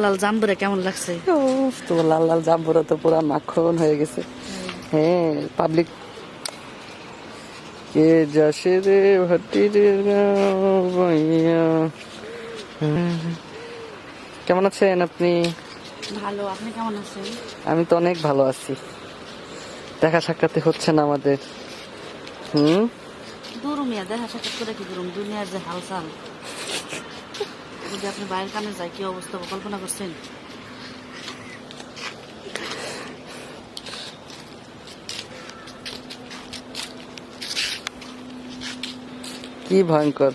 লাল জাম্বুরা কেমন লাগছে? তো লাল লাল জাম্বুরা তো পুরা মাখন হয়ে গেছে। হ্যাঁ, পাবলিক কে যাসে রে ভাটির ভাইয়া। কেমন আছেন আপনি? ভালো, আপনি কেমন আছেন? আমি তো অনেক ভালো আছি। দেখা সাক্ষাৎ হচ্ছে না আমাদের। দূর মিয়া, দেখা সাক্ষাৎ করে কি করুন? দুনিয়ার যে হালচাল, যদি আপনি বাইরের কামে যায় কি অবস্থা কল্পনা করছেন? কি ভয়ঙ্কর।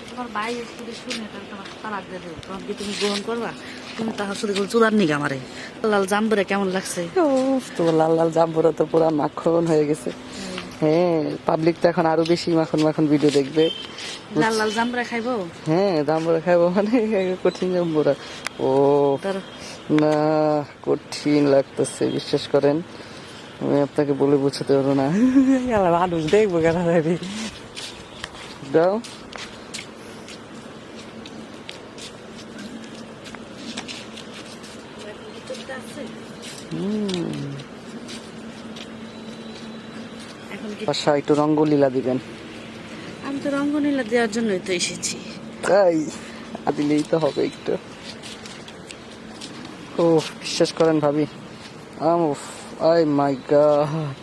তোমার ভাই যদি শুনে তাহলে তোমার তালাক দিয়ে দেবো। তখন কি তুমি গ্রহণ করবা? তুমি তাহার শুধু চুলার নিগা আমারে। লাল জাম্বুরা কেমন লাগছে? তো লাল লাল জাম্বুরা তো পুরা মাখন হয়ে গেছে। হ্যাঁ, পাবলিক তো এখন আরো বেশি মাখন মাখন ভিডিও দেখবে। লাল লাল জাম্বুরা খাইবো? হ্যাঁ, জাম্বুরা খাইবো মানে কঠিন জাম্বুরা। ও তার না, কঠিন লাগতেছে, বিশ্বাস করেন। আমি আপনাকে বলে বোঝাতে পারবো না। মানুষ দেখবো কেন দাও। এখন কি বাসা একটু রঙ্গলীলা দিবেন। আমি তো রঙ্গনীলা দেওয়ার জন্যই তো এসেছি। তাই দিলেই তো হবে একটু। ও বিশ্বাস করেন ভাবি, আই মাই গড,